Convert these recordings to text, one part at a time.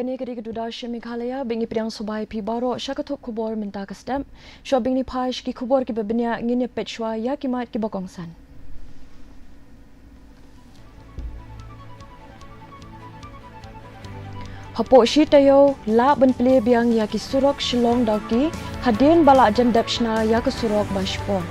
kini kiri keduda MEGHALAYA bengi priang sobai pi baro syakatuk khubor minta kasdam syo bengi paish ki khubor ki bebenya ngini petshwa ya kimat ki bakongsan. Hapo shi tayo la ban ple biang ya ki surok shilong dauki hadin bala jan dapshna ya ki surok bashpon.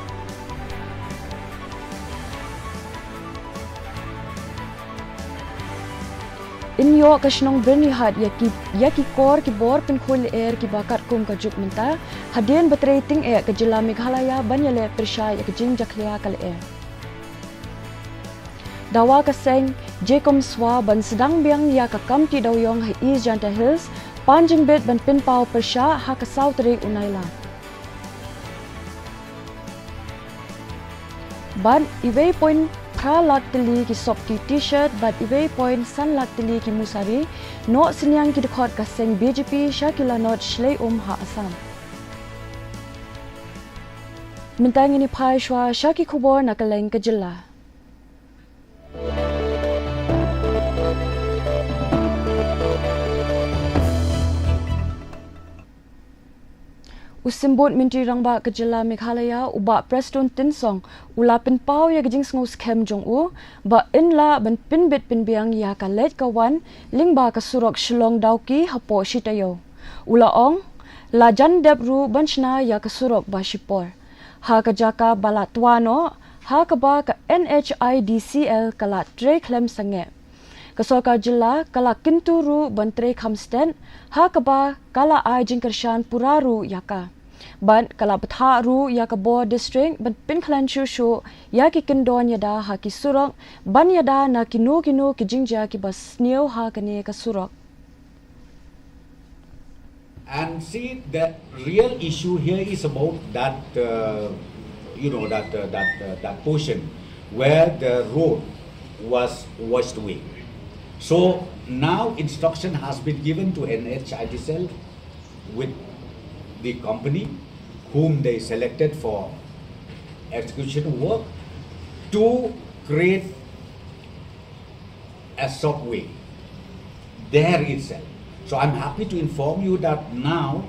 In yo kashnong berni had yaki kor ki bor pin khul air ki bakat kum ka juk minta hadin batrating e ka jila MEGHALAYA banyale persha yak jing jakhlia kal air. Dawa ka seng jekom swa ban sedang biang ya ka kamti dawyong ha East Janta Hills panjing bet ban pin pau persha ha ka South Rig Unaila. Ban iway point lat teli ki sop ki t-shirt but iway point san lat teli ki musari no sinyang ki dekhot ka seng BJP Shakila not shlei ha Assam. Mintang ini phai shwa shaki khubor nakaleng ka jilla. Usimbot Menteri Rangba ke Jila MEGHALAYA uba Preston Tinsong ula pin pau ya gejing sngus kem jong u ba inla ban pin bit pin biang ya ka let ka wan lingba ka surok shilong dauki hapo shitayo ula ong la jan deb ru banchna ya ka surok ba shipor ha ka jaka bala twano ha ka ba ka NHIDCL kala tre klem sange Kasoka Jila kala kinturu ban tre khamsten ha ka ba kala ai jingkershan puraru yaka ban kala batharu yaka bo district ban pinklan shushu yaki kindon yada ha ki surok ban yada na kinu ki jingja ki bas neo ha kane ka surok. And see, the real issue here is about that that portion where the road was washed away. So now instruction has been given to NHIDCL with the company whom they selected for execution work to create a subway there itself. So I'm happy to inform you that now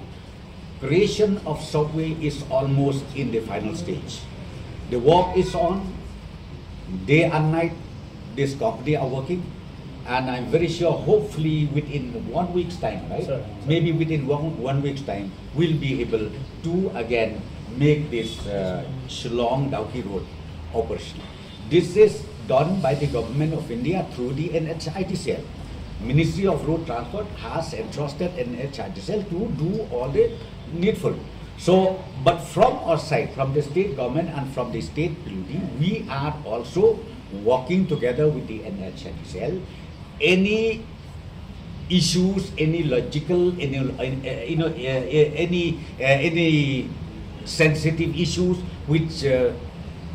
creation of subway is almost in the final stage. The work is on, day and night this company are working. And I'm very sure, hopefully within 1 week's time, right? Sir. Maybe within one week's time, we'll be able to again make this Shillong Dauki Road operational. This is done by the government of India through the NHIDCL. Ministry of Road Transport has entrusted NHIDCL to do all the needful. So, but from our side, from the state government and from the state building, we are also working together with the NHIDCL. Any issues, any logical, any sensitive issues which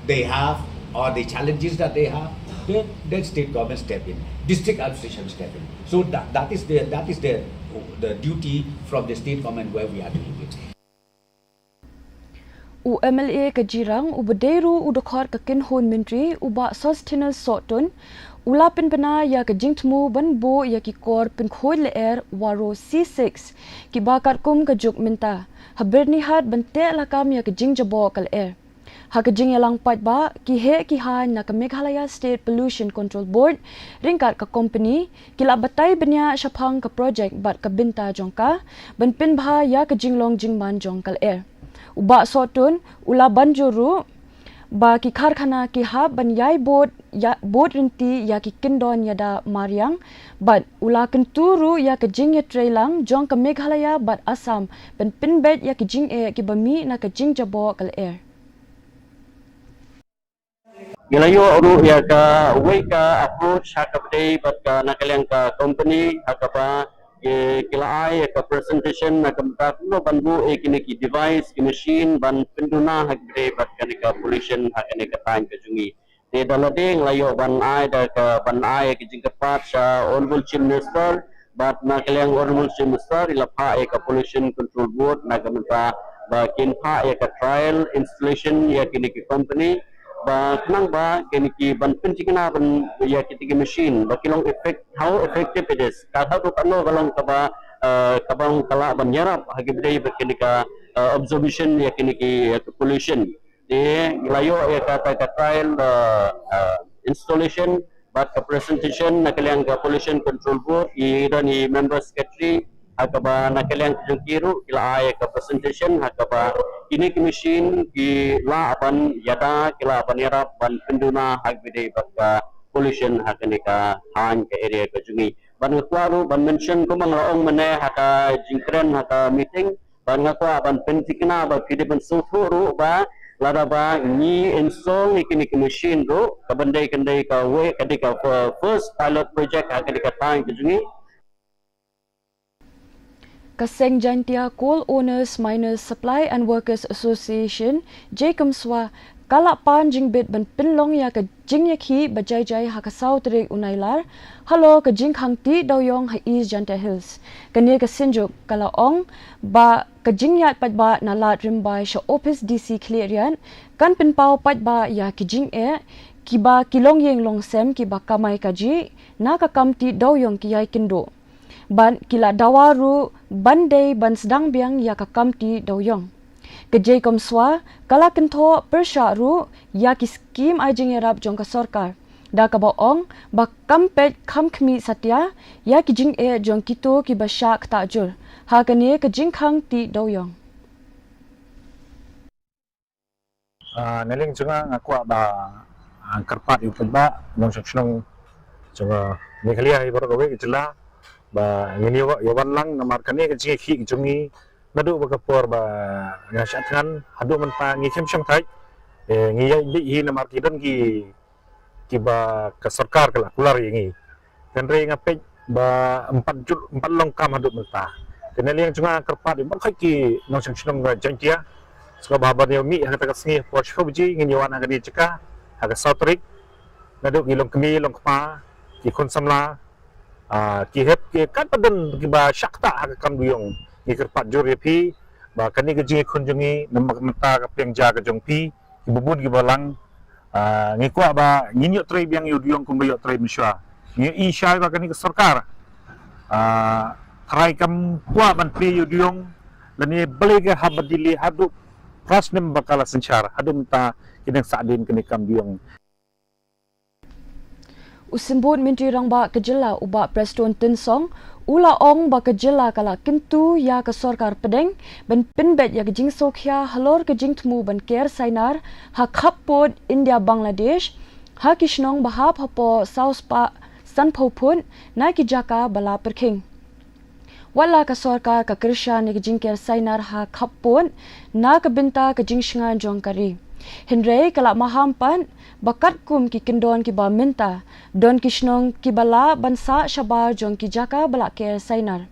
they have or the challenges that they have, then state government step in, district administration step in. So that is the duty from the state government where we are doing it. U MLA ke Jirang u bederu u dokor ke kinhon menteri u ba sustenance sotun ula pin bena ya ke jingtmu ban bo ya ki kor pin khoi le air waro C6 ki bakar kum ke juk minta haberni hat bante lakam ya ke jingjabo kal air ha ke jing yalang pat ba ki he ki ha na ke MEGHALAYA State Pollution Control Board ringkat ke company kila batai benya shaphang ke project bat ke binta jongka ban pin bha ya ke jinglong jingman jong kal air uba sotun ula banjuru ba ki kharkhana ki ha ban yai board rinti ya ki kindon yada mariang but ula kenturu ya ke jing ya trailang jong ke MEGHALAYA but Assam ban pinbet ya ki jing e ki bami na ke jing jabo kal air Gilayo uru ya ka way ka approach hakapde but ka nakalang ka company hakapa kila ay ka presentation na kamta no banbu e kini ki device ki machine ban penduna hakde but kanika pollution hakane ka time ka jungi te dalading layo ban ay da ka ban ay ki jingkapat sa honorable chief minister but nakalang honorable chief minister ilapha e ka pollution control board na kamta ba kinha e ka trial installation ya kini ki company ba kenang ba keniki ban pencikna ban ya kitiki machine ba kilong effect how effective it is kalau tu kano kalong kaba kabang kala ban yarap hagi bidai berkenika observation ya kiniki pollution di layo ya kata trial installation but the presentation nakaliang pollution control board i dan i member secretary hakaba nakaliang jengkiru kila ay ka presentation hakaba ini machine ki la apan yada kila apan yarap ban penduna hagbide bakka pollution hakanika han ke area ke jungi ban ngakwaru ban mention ko mang laong mane haka jingkren haka meeting ban ngakwa ban pentikna ba kide ban suturu ba lada ba ni install ikini machine ro kabandai kandai ka we kadika first pilot project hakanika tang ke jungi Kaseng Jantia Coal Owners Miners Supply and Workers Association Jacob Swa kalak pan jing bit ban pinlong ya ka jing yakhi bajai jai ha ka south rek unailar halo ka jing khang ti doyong ha east Jantia Hills kani ka sinjuk kala ong ba ka jing yat pat ba na lat rim bai sha office DC clearian kan pin pau pat ba ya ki jing e ki ba kilong yeng long sem ki ba kamai ka ji na ka kam ti doyong ki yai kindo ban kila dawaru bandai ban sedang biang ya ka kamti doyong kejai komswa kala kentho persha ru ya ki skim ajing erap jong ka sarkar da ka baong ba kampet kham khmi satya ya ki jing e jong kito ki basha ta jur ha kane ka jing khang ti doyong naling junga ngakwa ba ang karpat yu ba nong sakshong junga Meghalaya ibor gawe itla ba ngini yawan lang na markani ka jingi khi jungi nadu ba kapor ba ngasatkan hadu man pa ngi khem sham thai ngi hi na markidan ki ba ka sarkar kala kular ngi kan re ngape ba 4 long kam hadu man pa kenali yang junga karpat ba khai ki nong sakshong ga jantia ska baba ne mi ha ta kasngi por shobji ngi yawan ga ni chika ha ka sautrik nadu gi long kmi long pa ki khon samla ki hep ki kan padan ki ba shakta ha kam duyong ki kerpat jor pi ba kani ke jingi khunjungi namak mata ka pengja ka jong pi ki bubun ki balang ngi kwa ba nginyo trei biang yu duyong kum bayo trei miswa ngi isha ba kani ke sarkar trai kam kwa ban pe yu duyong lani beli ke habadili hadu prasnem bakala senchar hadu mta kinang sadin kani kam duyong Usimbut Menteri Rangba Kejela uba Preston Tinsong ula ong ba Kejela kala kintu ya ke sarkar pedeng ben pinbet ya ke jing sokhya halor ke jing tmu ban ker sainar ha khapod India Bangladesh ha kishnong bahap hapo South Pa Sanphopun na ki jaka bala perking wala ka sarkar ka kirsha ni ke jing ker sainar ha khapon na ke binta ke jing shingan jongkari Henry kala mahampan bakat kum ki kendon ki ba minta don kishnong ki bala bansa shabar jong ki jaka bala ke sainar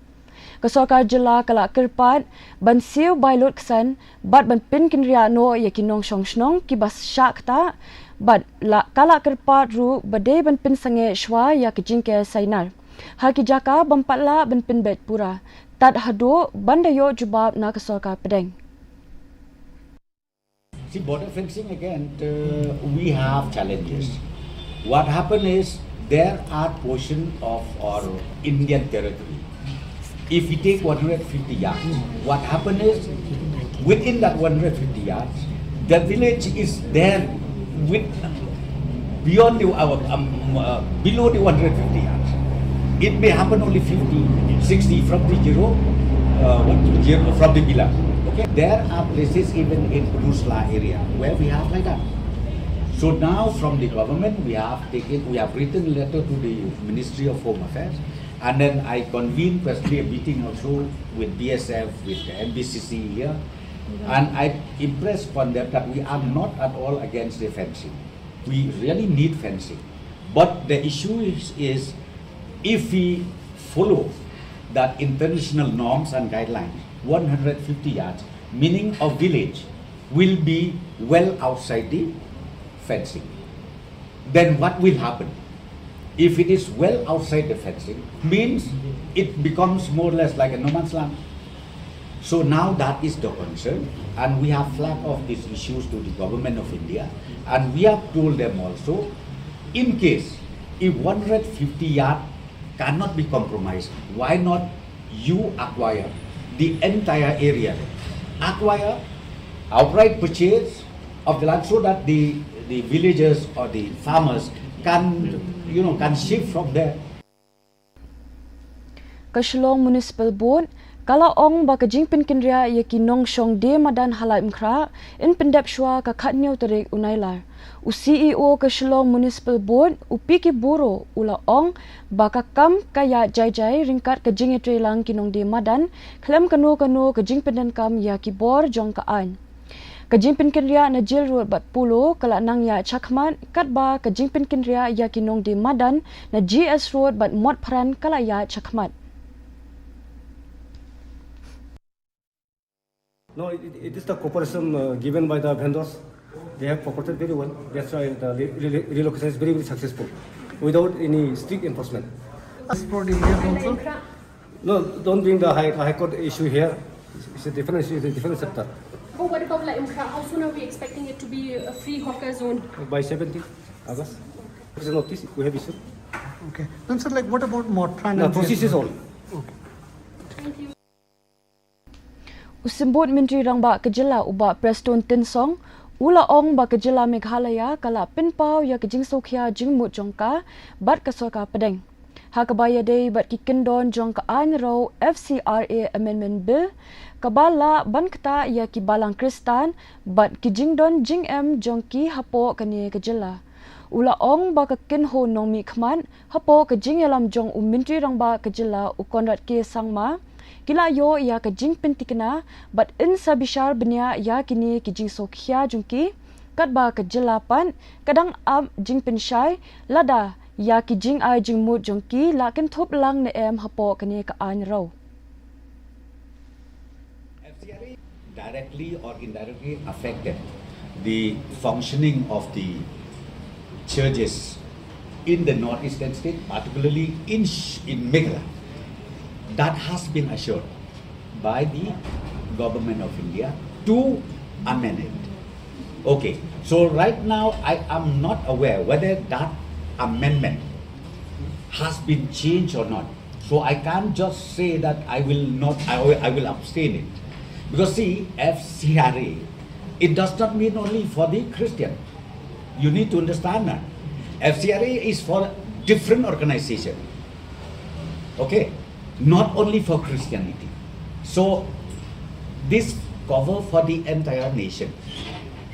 kasarkar jela kala kirpat ban siu bailot ksan bat ban pin kinria no ya kinong shongshnong ki bas shakta bat la kala kirpat ru bade ban pin sange shwa ya ki jingke sainar ha ki jaka bampatla ban pin bet pura tat hado bandayo jubab na kasarkar pedeng See, border fencing again, we have challenges. What happened is there are portions of our Indian territory. If we take 150 yards, what happened is within that 150 yards, the village is there with beyond below the 150 yards. It may happen only 50, 60 from the from the villa. Okay, there are places even in Rusla area where we have like that. So now from the government we have written a letter to the Ministry of Home Affairs, and then I convened personally a meeting also with BSF, with the NBCC here, and I impressed upon them that we are not at all against the fencing. We really need fencing, but the issue is if we follow that international norms and guidelines, 150 yards, meaning a village will be well outside the fencing. Then what will happen? If it is well outside the fencing, means it becomes more or less like a no man's land. So now that is the concern, and we have flagged off these issues to the government of India, and we have told them also, in case if 150 yard cannot be compromised, why not you acquire the entire area, acquire outright purchase of the land so that the villagers or the farmers can can shift from there. Kashlong Municipal Board kala ong ba kajing pinkinria ya kinong shong de madan halai mkhra in pendap shwa ka khatneu tarik unailar u CEO Kashlong Municipal Board u piki buro ula ong ba ka kam kaya jai jai ringkat kajing etre lang kinong de madan klem kano kajing pendan kam ya KHUBOR jong ka an kajing pinkinria na jail road bat pulo kala nang ya chakmat kat ba kajing pinkinria ya kinong de madan na GS road bat mot pran kala ya chakmat. No, it is the cooperation given by the vendors. They have cooperated very well. That's why the relocation is very, very successful without any strict enforcement. As for the here also? No, don't bring the high court issue here. It's a different issue, it's a different sector. But what about like how soon are we expecting it to be a free hawker zone? By 17th August. There is a notice we have issued. Okay. Then sir, like what about Motran? The process is all. Okay. Thank you. Usimbut Menteri Rangba Kejela uba Preston Tinsong ula ong ba Kejela Meghalaya kala pinpau ya kejing sokhya jingmut jongka bat kasoka pedeng hakabaya dei bat kikendon jongka an ro FCRA Amendment Bill kabala ban kata ya kibalang Kristan bat kijingdon jing em jongki hapo kani Kejela ula ong ba kakin ho nomi khman hapo kejing yalam jong Menteri Rangba Kejela u Konrad K Sangma kila yo ya ka jing pentikna but in sabishar benya ya kini ki jing sokhya jungki kat ba ka jelapan kadang am jing penshai lada ya ki jing ai jing mut jungki lakin thop lang ne em hapo kani ka an ro FCRA directly or indirectly affected the functioning of the churches in the northeastern state, particularly in Meghalaya. That has been assured by the government of India to amend it. Okay, so right now I am not aware whether that amendment has been changed or not. So I can't just say that I will abstain it. Because see, FCRA, it does not mean only for the Christian. You need to understand that. FCRA is for different organization. Okay, not only for Christianity. So this cover for the entire nation.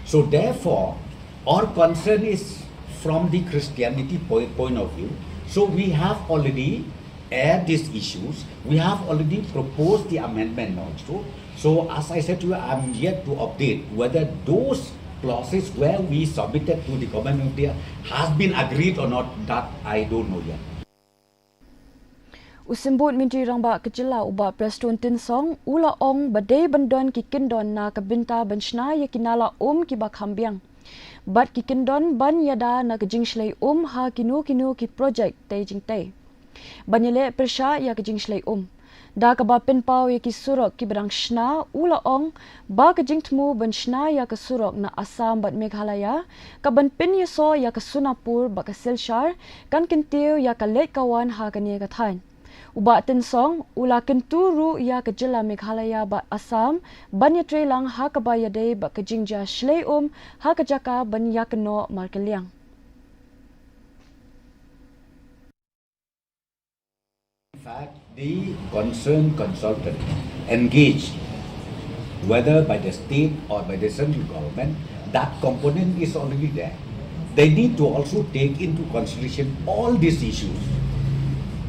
So therefore, our concern is from the Christianity point of view. So we have already aired these issues. We have already proposed the amendment also. So as I said to you, I am yet to update whether those clauses where we submitted to the government of India has been agreed or not. That I don't know yet. Usimbut Menteri Rangba Kejela uba Preston Tinsong ula ong badai bandon kikindon na kabinta benshna ya kinala kiba kambiang. Bat kikindon ban yada na kejing shlei ha kinu ki project tay jing tay. Banyele persha ya kejing shlei Da kaba pinpau ya ki surok ki berang shna ula ong ba kejing temu benshna ya ke surok na Assam bat Meghalaya kaban pin ya so ya ke Sunapur ba ke Silchar kan kintiu ya ke lek kawan ha kani ka than. Uba Tinsong ula kenturu ya ke jela Meghalaya ba Assam ban ya trelang ha ka ba ya dei ba ke jingja shlei ha ka jaka ban ya keno markeliang. In fact, the concerned consultant engaged, whether by the state or by the central government, that component is already there. They need to also take into consideration all these issues.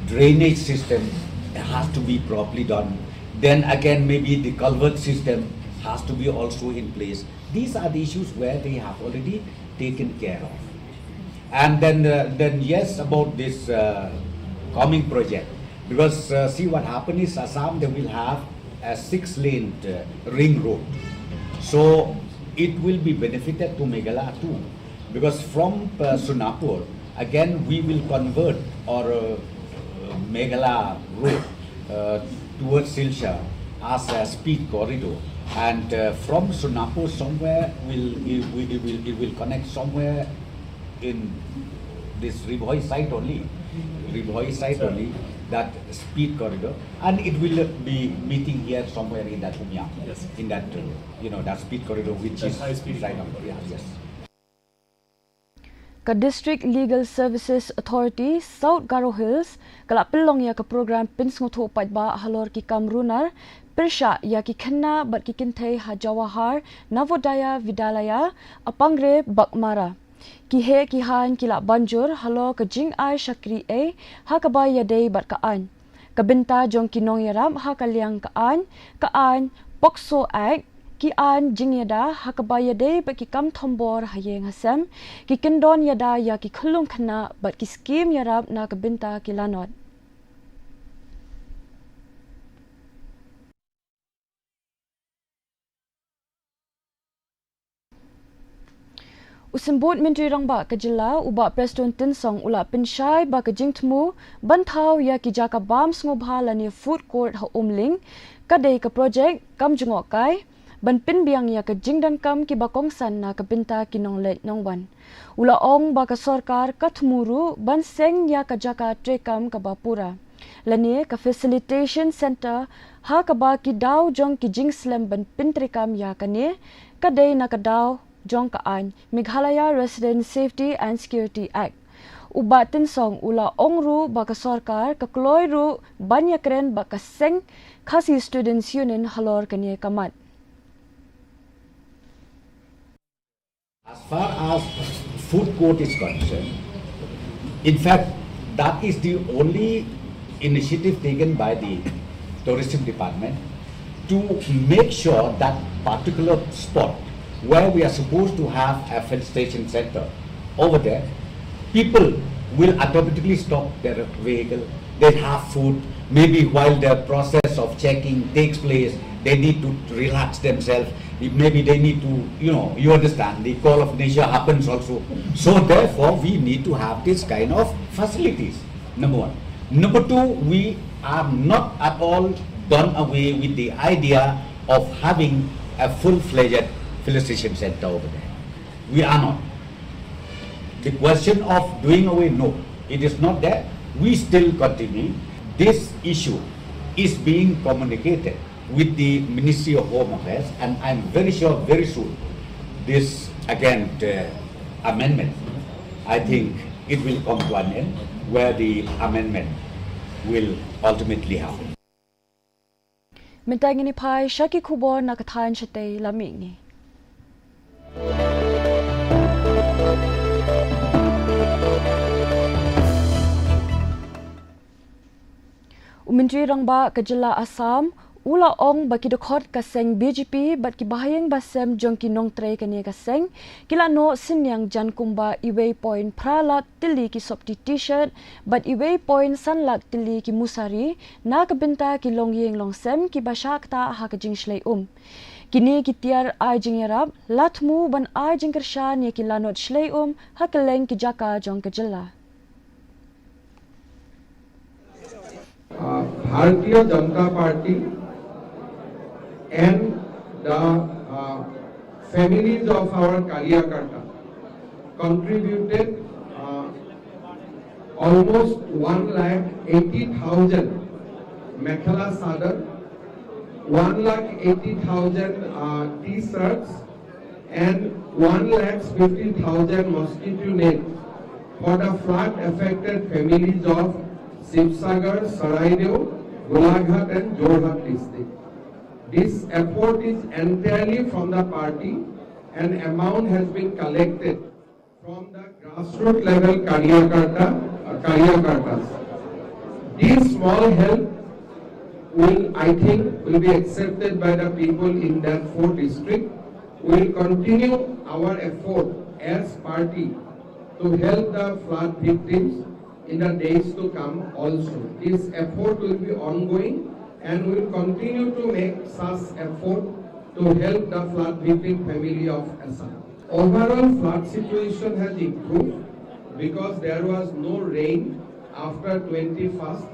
Drainage system has to be properly done. Then again, maybe the culvert system has to be also in place. These are the issues where they have already taken care of. And then yes, about this coming project. Because see what happened is Assam, they will have a 6-lane ring road. So it will be benefited to Meghalaya too. Because from Sunapur, again we will convert our Meghalaya road towards Silchar as a speed corridor, and from Sunapo somewhere it will connect somewhere in this Riboy site only, that speed corridor, and it will be meeting here somewhere in that Umyang, in that that speed corridor which is high speed right now. Yes. Ka District Legal Services Authority South Garo Hills kalapilong ya ka program pinsngutho patba halor ki kamrunar Pirsha ya ki khanna bat ki kinthei ha Jawahar Navodaya Vidyalaya apangre bakmara ki he ki han kila banjur halo ka jing ai shakri e ha ka ba ya dei bat ka an ka binta jong kinong yaram ha ka liang ka an Pokso Act ki an jing yada ha ka ba ya dei bat ki kam thombor hayeng hasam ki kindon yada ya ki khulung khana bat ki scheme yarab na ka binta ki lanot Usimbut Menteri Rangba Kajila uba Preston Tinsong ula pinshai ba kajingtmu banthau ya ki jaka bam sngoba lani food court ha umling kadai ka project kam jungo kai ban pin biang ya ka jingdan kam ki bakong san na ka pinta kinong let nongwan ula ong ba ka sarkar kathmuru ban seng ya ka jaka trekam ka bapura lani ka facilitation center ha ka ba ki daw jong ki jingslam ban pin trekam ya ka ne kadai na ka daw jong kaan Meghalaya Resident Safety and Security Act. Ubatin song ula ongru baka sarkar ka kloyru banyakren baka seng khasi students union halor kanye kamat. As far as food court is concerned, in fact, that is the only initiative taken by the tourism department to make sure that particular spot where we are supposed to have a filtration center over there, people will automatically stop their vehicle, they have food, maybe while the process of checking takes place, they need to relax themselves, maybe they need to, you understand, the call of nature happens also. So therefore, we need to have this kind of facilities, number one. Number two, we are not at all done away with the idea of having a full-fledged filtration center over there. We are not. The question of doing away, no, it is not there. We still continue. This issue is being communicated with the Ministry of Home Affairs, and I'm very sure very soon this again amendment, I think it will come to an end where the amendment will ultimately happen. Mentang ini pai Shaki KHUBOR nakathayan siya lamig ni. Menteri Rangba Kajila Assam ula ong baki dokot kaseng BJP bat ki bahayang basem jong ki nong tre kane kaseng kila no sinyang jan kumba iway point pralat tili ki sopti t-shirt bat iway point sanlak tili ki musari na kabinta ki longyeng longsem ki basyakta ha ka jing shlay kini ki tiar ai jing yarab latmu ban ai jing kershan ye ki lanot shlay ha keleng ki jaka jong Kajila Bharatiya Janata Party and the families of our Karyakarta contributed almost 1,80,000 Mekhala Sadar, 1,80,000 T-shirts and 1,50,000 mosquito nets for the flood affected families of Sibsagar, Saraideo, Golaghat and Jorhat district. This effort is entirely from the party and amount has been collected from the grassroots level Karyakartas. This small help I think will be accepted by the people in that 4 districts. We will continue our effort as party to help the flood victims in the days to come also. This effort will be ongoing and we will continue to make such effort to help the flood victim family of Assam. Overall flood situation has improved because there was no rain after 21st.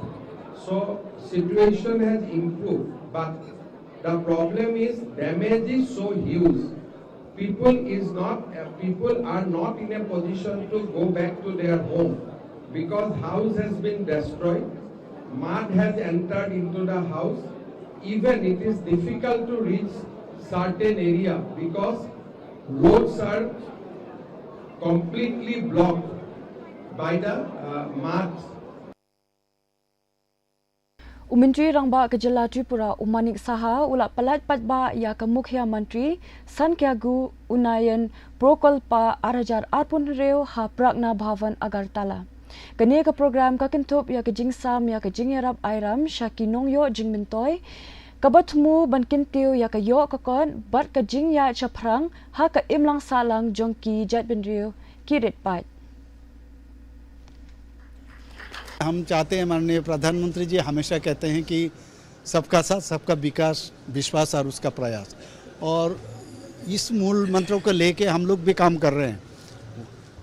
So situation has improved, but The problem is damage is so huge. People are not in a position to go back to their home because house has been destroyed. Mud has entered into the house. Even it is difficult to reach certain area because roads are completely blocked by the mud. Menteri Rangba Kejala Tripura Umanik Saha ulak pelat patba ya ke Mukhya Menteri Sankiagu Unayan Prokolpa Arajar Arpun Reo ha Pragna Bhavan Agartala. Kene ke program ka kentup ya ke jingsam ya ke jingyarap airam Shakinong yo jingmentoy kabatmu ban kintiu ya ke yo kakon bat ke jingya chaprang ha ke imlang salang jongki jat benrio kirit pat. हम चाहते हैं माननीय प्रधानमंत्री जी हमेशा कहते हैं कि सबका साथ सबका विकास विश्वास और उसका प्रयास और इस मूल मंत्रों को लेके हम लोग भी काम कर रहे हैं।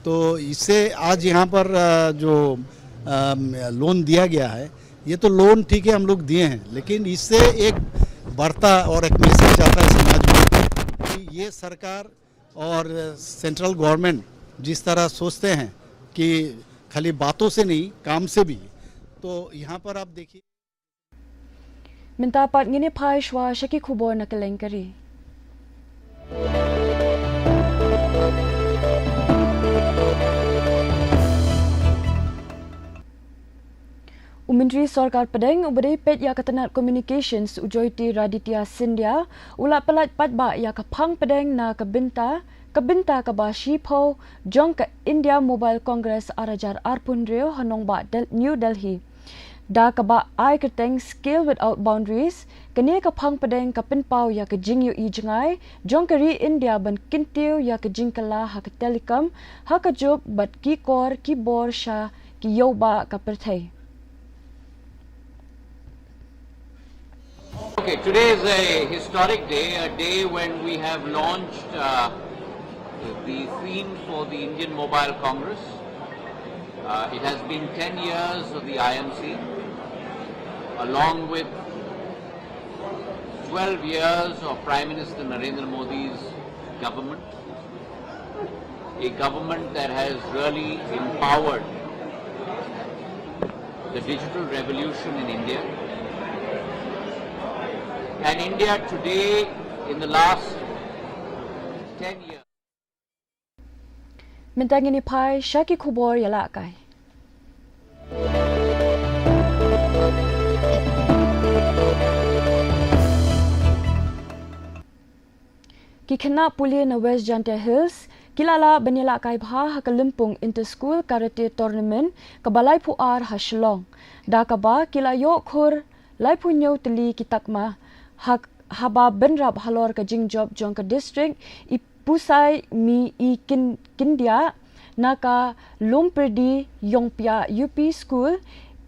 तो इससे आज यहाँ पर जो लोन दिया गया है ये तो लोन ठीक है हम लोग दिए हैं, लेकिन इससे एक वार्ता और एक मैसेज जाता है समाज में कि ये सरकार और सेंट्रल गवर्नमेंट जिस तरह सोचते हैं कि खाली बातों से नहीं काम से भी, तो यहाँ पर आप देखिए Minta pat ngini pai shwa shaki khubor na kelengkari. Menteri Sarkar Padang ubari pet ya ketenat communications Ujoyti Raditya Sindhya ulat pelat patba ya ke Pang Padang na kebinta ke Bashi Po jong ke India Mobile Congress Arajar Arpun Reo Hanong Ba New Delhi. Da ke ba ai keteng skill without boundaries kene ke Pang Padang ke Pinpau ya ke Jingyu I Jengai jong ke ri India ban kintiu ya ke Jingkala ha ke Telecom ha ke job bat ki kor ki bor sha ki yoba ke Perthai. Okay, today is a historic day, a day when we have launched the theme for the Indian Mobile Congress. It has been 10 years of the IMC, along with 12 years of Prime Minister Narendra Modi's government, a government that has really empowered the digital revolution in India. And India today, in the last 10 years, Minta ngini pai shaki khubor yala kai. Kikena puli na West Janta Hills, kilala banila kai bha ha Kalimpong Inter-School Karate Tournament kabalai puar ha Shillong. Da kaba kila yok khur lai punyo teli kitakma haba benrab halor ka jingjob jong ka district ipusai mi I kindia naka lumperdi yongpia UP school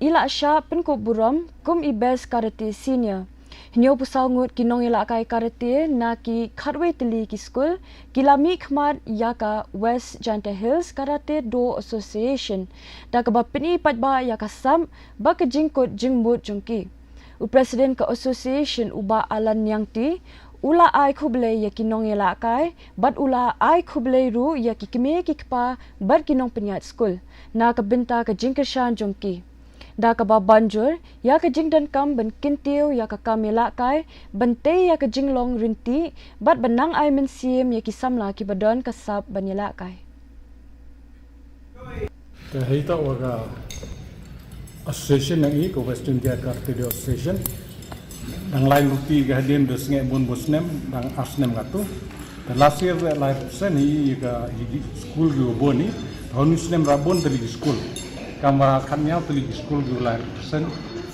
ila sha penko buram kum ibes karate senior hinyo pusau ngut kinong ila kai karate na ki kharwe teli ki school kilami khmat yaka West Janta Hills Karate Do Association da ka bapini patba yaka sam ba ka jingkot jingmut jongki Presiden ke Association uba alan yang ti ula ai khuble ya kinong yela kai bat ula ai khuble ru ya ki kime ki kpa bar kinong penyat school na ka binta ka jingkershan jongki da ka ba banjur ya ka jingdan kam ban kintiu ya ka kamela kai bante ya ka jinglong rinti bat benang ai mensim ya ki samla ki badon ka sap banyela kai ka heita waga association yang ko West India Karate Association dang lain luti gahdem dos nge bun bosnem dang asnem gatu the last year live sen hi ga school go boni honusnem rabon teli school kama khanya teli school go live sen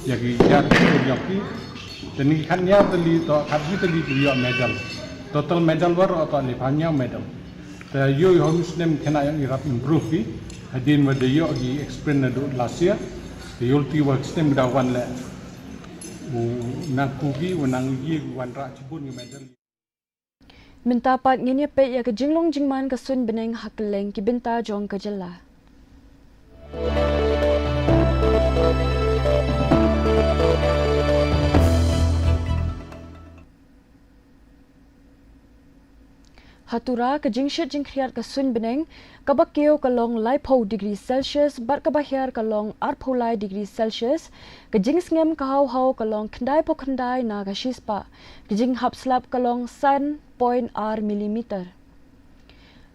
yagi jar ko yoki teni khanya teli to khadji teli yo medal total medal war atau lipanya medal the yo honusnem kena yang irap improve bi hadin wade yo gi experience do last year the ulti work stem dawan le nakugi wanang yi wanra chibun medal minta pat ngini pe ya ke jinglong jingman ka sun beneng hakleng ki binta jong ka jela Hatura ke jingshit jingkriat ke sun beneng kabakio kalong laipo degree Celsius bar kabahyar kalong arpolai degree Celsius ke jingsngem kahau kalong kendai po kendai na kashispa ke jing hapslap kalong san point r millimeter.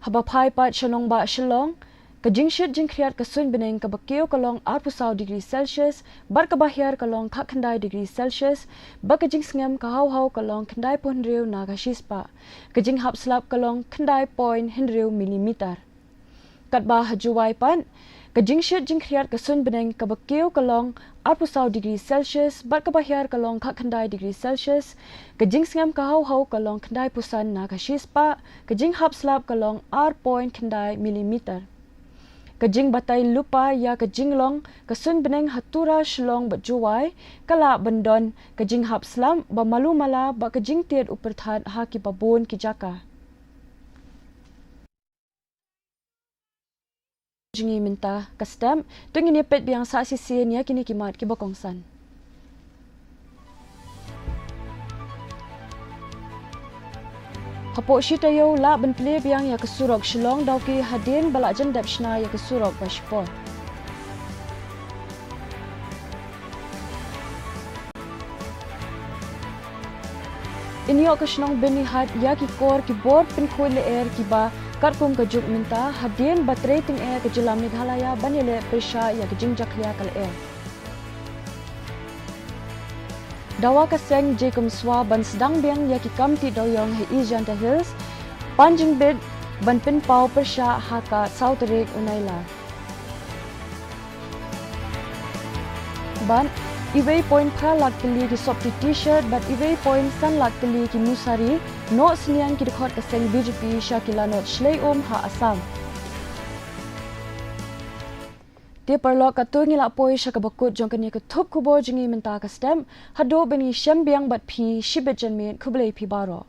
Habapai pat shalong ba shalong ke jingshit jingkriat ke sun beneng kabakio kalong arpusau degree Celsius bar kabahyar kalong kak kendai degree Celsius ba ke jingsngem kahau kalong kendai po hendriu na kashispa ke jing hapslap kalong kendai point hendriu millimeter. Katba hajuwai pan ke jingshit jingkriat ke sun beneng kabakio kalong arpusau degree Celsius bar kabahyar kalong kak kendai degree Celsius ke jingsngem kahau kalong kendai pusan na kashispa ke jing hapslap kalong r point kendai millimeter. Kajing batai lupa ya kajing long kesun beneng hatura shlong berjuai kala bendon kajing hap slam bamalu mala ba kajing tiad uperthat haki babon kijaka. Jingi minta kastam tungini pet biang sa sisian ya kini kimat kibokongsan. Kapok syita yo la ben play biang ya kesurok shlong dauki hadin balak jendap shna ya kesurok bashpor. Inyo ke shnong beni had ya ki kor ki bor pin khoi le air ki ba karkum ke juk minta hadin batrai ting air ke jelam Meghalaya banile pesha ya ke jingjak ya kal air. Dawa kaseng jekum swa ban sedang biang ya ki kamti doyong he Ijanta Hills panjing bed ban pin pau persha haka South Rake unaila. Ban iway point pra lat kali ki sopti t-shirt but iway point san lat kali ki musari no snian ki dekhot kaseng BJP Shakila not shlei ha Assam. Dia perlu katur ngilak poi syaka bakut jong kini ketup kubor jengi minta kastem hado beni syambiang bat pi shibet jenmin kublai pi baro.